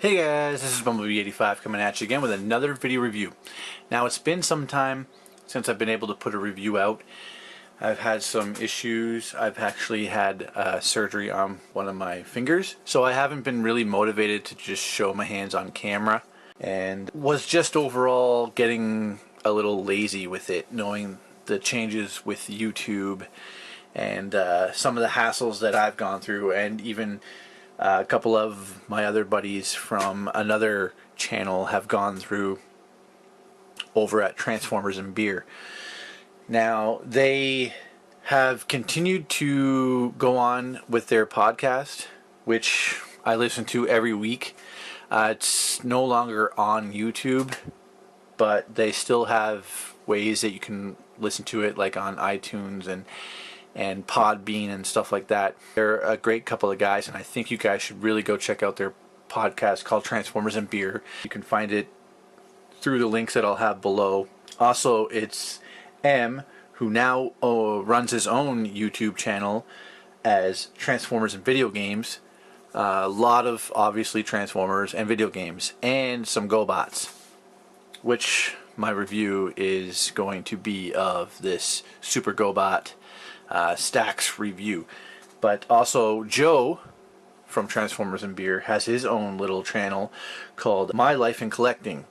Hey guys, this is Bumblebee85 coming at you again with another video review. Now it's been some time since I've been able to put a review out. I've had some issues. I've actually had surgery on one of my fingers, so I haven't been really motivated to just show my hands on camera, and was just overall getting a little lazy with it, knowing the changes with YouTube and some of the hassles that I've gone through, and even a couple of my other buddies from another channel have gone through over at Transformers and Beer. Now, they have continued to go on with their podcast, which I listen to every week. It's no longer on YouTube, but they still have ways that you can listen to it, like on iTunes and Podbean and stuff like that. They're a great couple of guys, and I think you guys should really go check out their podcast called Transformers and Beer. You can find it through the links that I'll have below. Also, it's M, who now runs his own YouTube channel as Transformers and Video Games. A lot of, obviously, Transformers and video games, and some Gobots, which my review is going to be of this Super Gobot Stacks review. But also Joe from Transformers and Beer has his own little channel called My Life in Collecting.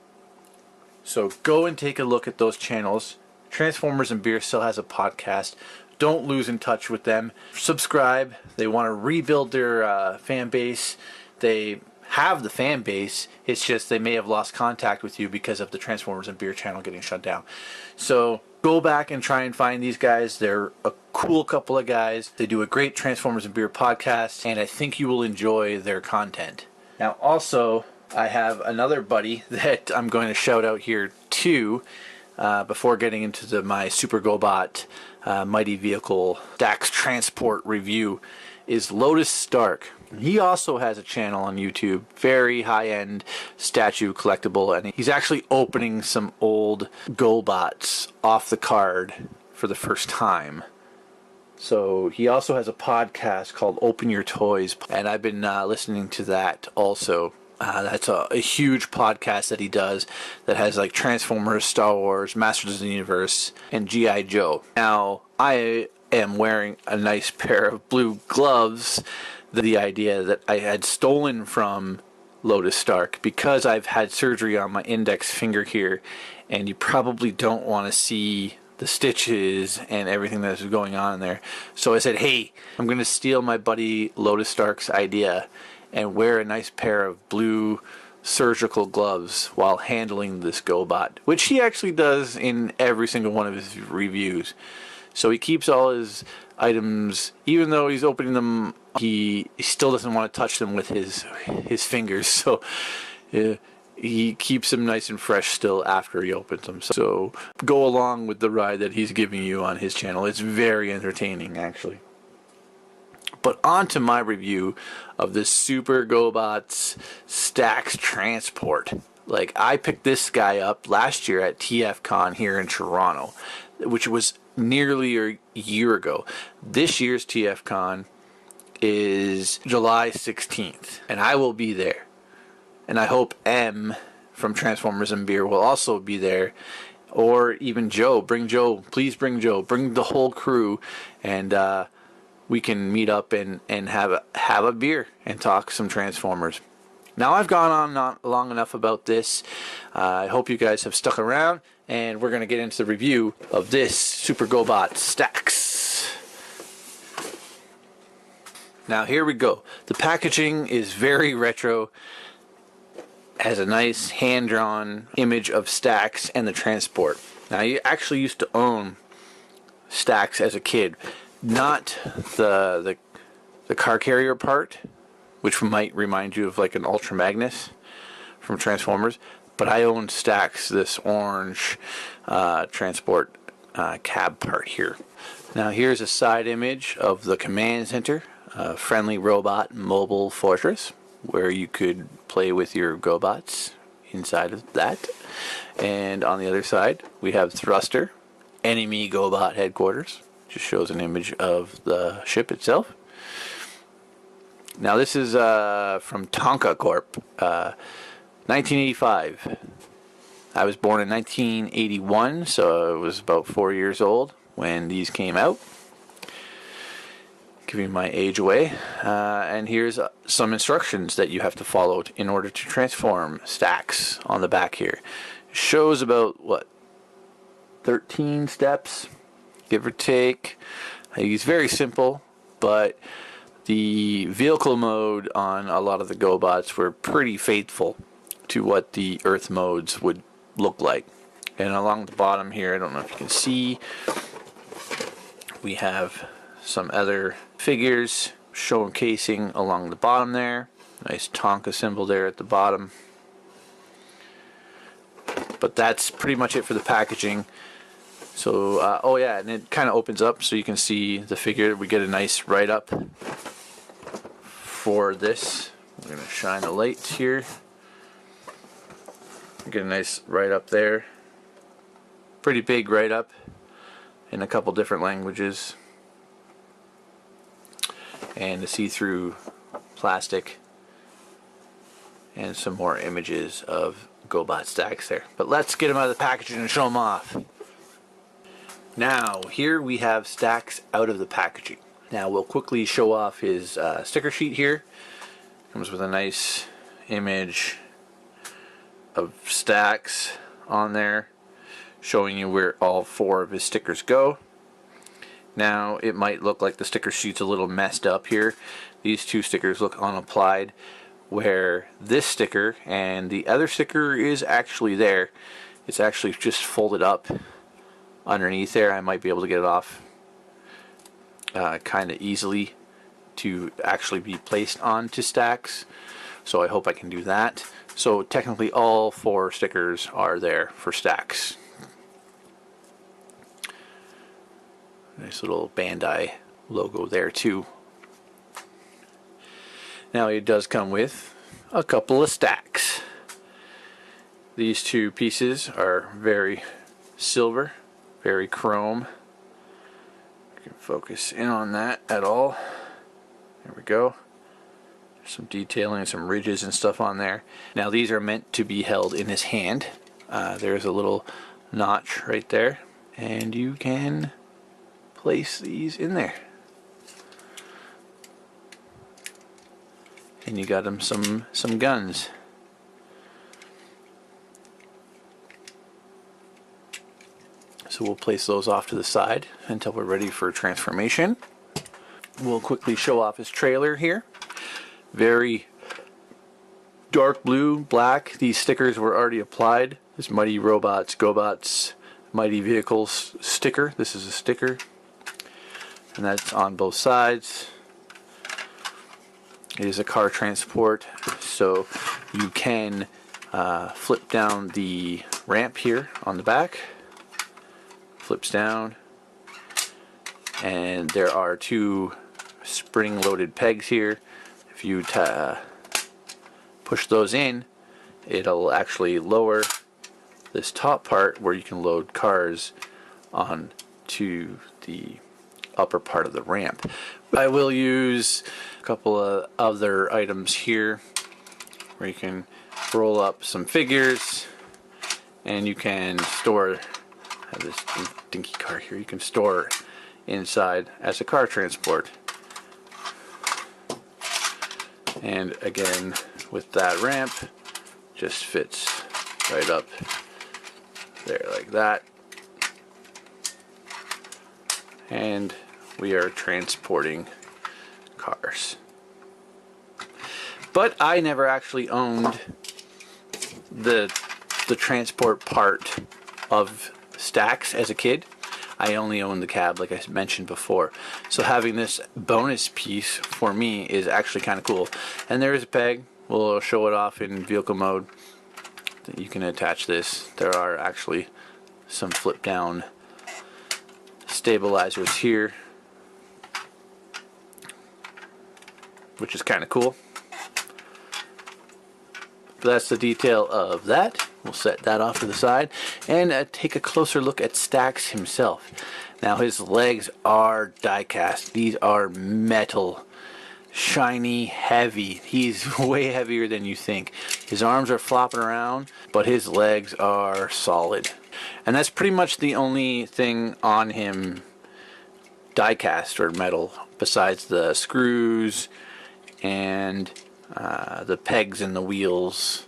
So go and take a look at those channels. Transformers and Beer still has a podcast. Don't lose in touch with them. Subscribe. They want to rebuild their fan base. They have the fan base. It's just they may have lost contact with you because of the Transformers and Beer channel getting shut down. So go back and try and find these guys. They're a cool couple of guys. They do a great Transformers and Beer podcast, and I think you will enjoy their content. Now, also, I have another buddy that I'm going to shout out here too, before getting into my Super Gobot Mighty Vehicle Dax Transport review, is Lotus Stark. He also has a channel on YouTube, very high-end statue collectible, and he's actually opening some old Gobots off the card for the first time. So he also has a podcast called Open Your Toys, and I've been listening to that also. That's a huge podcast that he does that has like Transformers, Star Wars, Masters of the Universe, and G.I. Joe. Now, I am wearing a nice pair of blue gloves. The idea that I had stolen from Lotus Stark because I've had surgery on my index finger here, and you probably don't want to see the stitches and everything that's going on in there. So I said, hey, I'm going to steal my buddy Lotus Stark's idea and wear a nice pair of blue surgical gloves while handling this Gobot, which he actually does in every single one of his reviews. So he keeps all his items, even though he's opening them, he still doesn't want to touch them with his fingers. So he keeps them nice and fresh still after he opens them. So go along with the ride that he's giving you on his channel. It's very entertaining, actually. But on to my review of this Super Gobots Stacks Transport. Like, I picked this guy up last year at TFCon here in Toronto, which was nearly a year ago. This year's TFCon is July 16th, and I will be there. And I hope M from Transformers and Beer will also be there, or even Joe. Bring Joe. Please bring Joe. Bring the whole crew, and we can meet up and have a beer and talk some Transformers. Now, I've gone on not long enough about this. I hope you guys have stuck around, and we're going to get into the review of this Super Gobot Stacks. Now, here we go. The packaging is very retro. Has a nice hand-drawn image of Stacks and the transport. Now, you actually used to own Stacks as a kid. Not the car carrier part, which might remind you of like an Ultra Magnus from Transformers, but I own Stacks, this orange transport cab part here. Now here's a side image of the command center, friendly robot mobile fortress, where you could play with your Gobots inside of that. And on the other side, we have thruster, enemy Gobot headquarters. Just shows an image of the ship itself. Now this is from Tonka Corp, 1985. I was born in 1981, so I was about 4 years old when these came out. Giving my age away. And here's some instructions that you have to follow in order to transform stacks on the back here. It shows about, what, 13 steps, give or take. It's very simple, but the vehicle mode on a lot of the Gobots were pretty faithful to what the Earth modes would look like. And along the bottom here, I don't know if you can see, we have some other figures showcasing along the bottom there. Nice Tonka symbol there at the bottom. But that's pretty much it for the packaging. So, oh yeah, and it kind of opens up so you can see the figure. We get a nice write-up for this. We're going to shine the light here. We get a nice write-up there. Pretty big write-up in a couple different languages. And the see-through plastic. And some more images of Gobot stacks there. But let's get them out of the packaging and show them off. Now, here we have stacks out of the packaging. Now, we'll quickly show off his sticker sheet here. Comes with a nice image of stacks on there, showing you where all 4 of his stickers go. Now, it might look like the sticker sheet's a little messed up here. These 2 stickers look unapplied, where this sticker and the other sticker is actually there. It's actually just folded up underneath there. I might be able to get it off kind of easily to actually be placed onto stacks, so I hope I can do that. So technically all 4 stickers are there for stacks. Nice little Bandai logo there too. Now it does come with a couple of stacks. These 2 pieces are very silver, very chrome. You can focus in on that at all. There we go. There's some detailing, some ridges and stuff on there. Now these are meant to be held in his hand. There's a little notch right there, and you can place these in there. And you got him some guns. So we'll place those off to the side until we're ready for transformation. We'll quickly show off his trailer here. Very dark blue, black. These stickers were already applied. This Mighty Robots, Gobots, Mighty Vehicles sticker. This is a sticker. And that's on both sides. It is a car transport, so you can flip down the ramp here on the back. Flips down, and there are 2 spring-loaded pegs here. If you push those in, it'll actually lower this top part where you can load cars onto the upper part of the ramp. I will use a couple of other items here where you can roll up some figures, and you can store. I have this dinky car here you can store inside as a car transport. And again, with that ramp, just fits right up there like that. And we are transporting cars. But I never actually owned the transport part of stacks as a kid. I only owned the cab, like I mentioned before. So having this bonus piece for me is actually kind of cool. And there is a peg. We'll show it off in vehicle mode. You can attach this. There are actually some flip down stabilizers here, which is kind of cool. But that's the detail of that. We'll set that off to the side and take a closer look at Stacks himself. Now his legs are die cast. These are metal shiny, heavy. He's way heavier than you think. His arms are flopping around, but his legs are solid. And that's pretty much the only thing on him die-cast or metal, besides the screws and the pegs and the wheels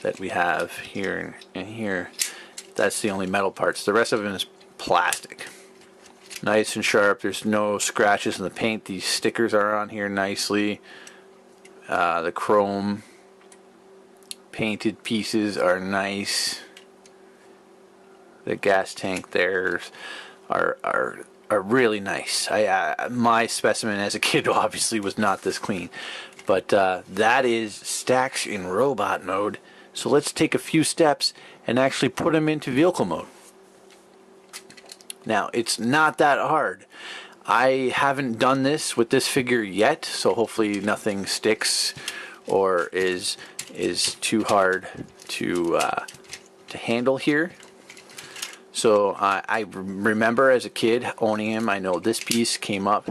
that we have here and here. That's the only metal parts. The rest of it is plastic. Nice and sharp. There's no scratches in the paint. These stickers are on here nicely. The chrome painted pieces are nice. The gas tank there are really nice. My specimen as a kid obviously was not this clean, but that is stacks in robot mode. So let's take a few steps and actually put them into vehicle mode. Now, it's not that hard. I haven't done this with this figure yet, so hopefully nothing sticks or is too hard to handle here. So I remember as a kid owning him. I know this piece came up.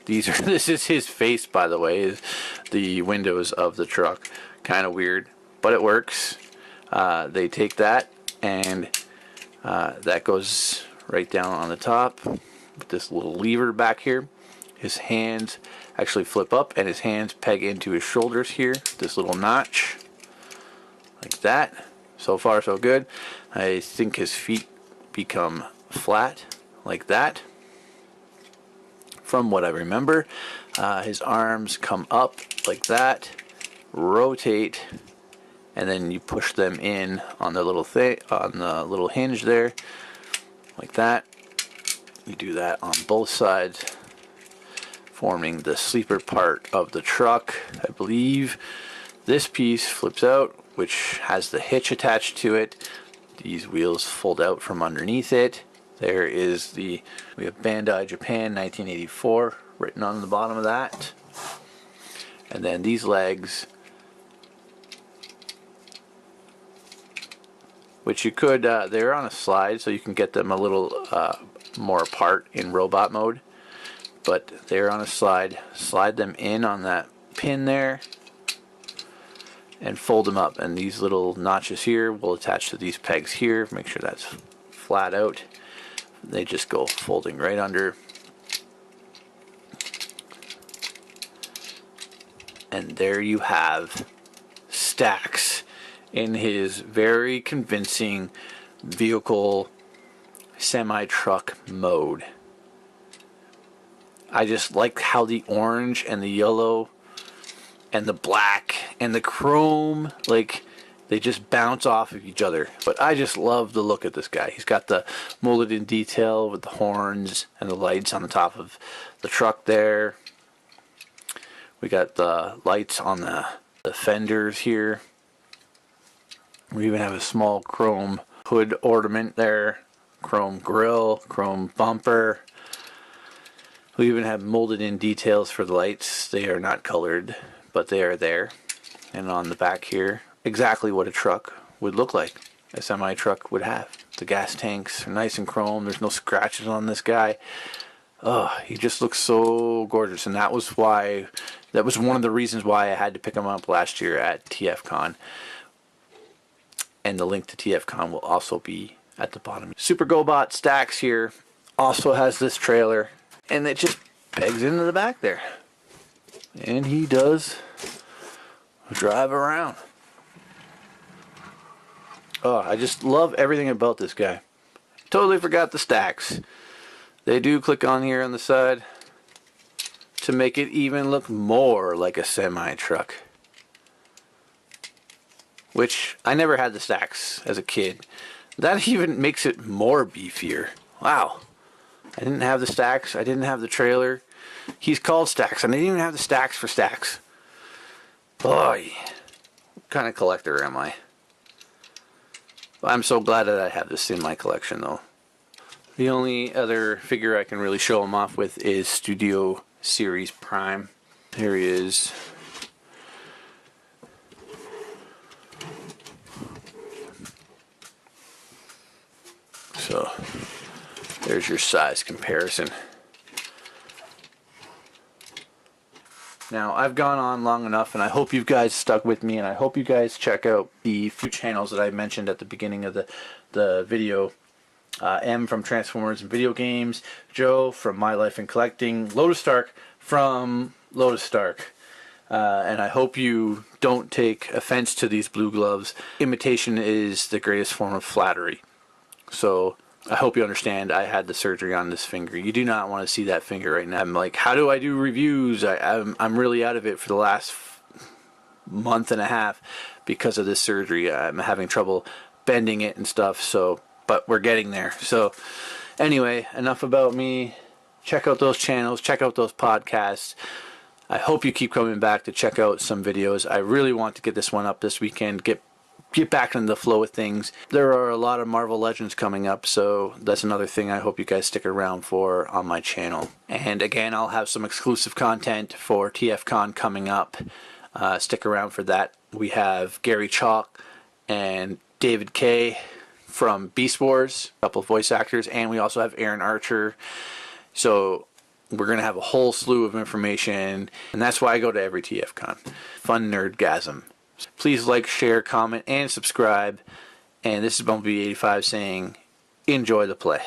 This is his face, by the way, is the windows of the truck. Kind of weird, but it works. They take that and that goes right down on the top with this little lever back here. His hands actually flip up and his hands peg into his shoulders here. This little notch like that. So far so good. I think his feet become flat like that from what I remember. His arms come up like that, rotate, and then you push them in on the little thing, on the little hinge there, like that. You do that on both sides, forming the sleeper part of the truck. I believe this piece flips out, which has the hitch attached to it. These wheels fold out from underneath it. There is we have Bandai Japan 1984 written on the bottom of that. And then these legs, which you could, they're on a slide, so you can get them a little more apart in robot mode. But they're on a slide. Slide them in on that pin there and fold them up. And these little notches here will attach to these pegs here. Make sure that's flat out. They just go folding right under. And there you have Stacks in his very convincing vehicle semi-truck mode. I just like how the orange and the yellow and the black and the chrome, like, they just bounce off of each other. But I just love the look of this guy. He's got the molded in detail with the horns and the lights on the top of the truck there. We got the lights on the fenders here. We even have a small chrome hood ornament there. Chrome grille, chrome bumper. We even have molded in details for the lights. They are not colored, but they are there. And on the back here, exactly what a truck would look like. A semi-truck would have. The gas tanks are nice and chrome. There's no scratches on this guy. Oh, he just looks so gorgeous. And that was one of the reasons why I had to pick him up last year at TFCon. And the link to TFCon will also be at the bottom. Super Gobot Stacks here also has this trailer, and it just pegs into the back there. And he does drive around. Oh, I just love everything about this guy. Totally forgot the stacks. They do click on here on the side to make it even look more like a semi-truck. Which, I never had the stacks as a kid. That even makes it more beefier. Wow. I didn't have the stacks. I didn't have the trailer. He's called Stacks. I didn't even have the stacks for stacks. Boy. What kind of collector am I? I'm so glad that I have this in my collection, though. The only other figure I can really show him off with is Studio Series Prime. Here he is. So, there's your size comparison. Now, I've gone on long enough, and I hope you guys stuck with me, and I hope you guys check out the few channels that I mentioned at the beginning of the video. M from Transformers and Video Games, Joe from My Life in Collecting, Lotus Stark from Lotus Stark. And I hope you don't take offense to these blue gloves. Imitation is the greatest form of flattery. So I hope you understand I had the surgery on this finger. You do not want to see that finger right now. I'm like, how do I do reviews? I'm really out of it for the last month and a half because of this surgery. I'm having trouble bending it and stuff, but we're getting there. So anyway, enough about me. Check out those channels, check out those podcasts. I hope you keep coming back to check out some videos. I really want to get this one up this weekend, get back into the flow of things. There are a lot of Marvel Legends coming up, so that's another thing I hope you guys stick around for on my channel. And again, I'll have some exclusive content for TFCon coming up. Stick around for that. We have Gary Chalk and David Kay from Beast Wars, a couple of voice actors, and we also have Aaron Archer. So we're going to have a whole slew of information, and that's why I go to every TFCon. Fun nerdgasm. Please like, share, comment, and subscribe. And this is Bumblebee 85 saying, enjoy the play.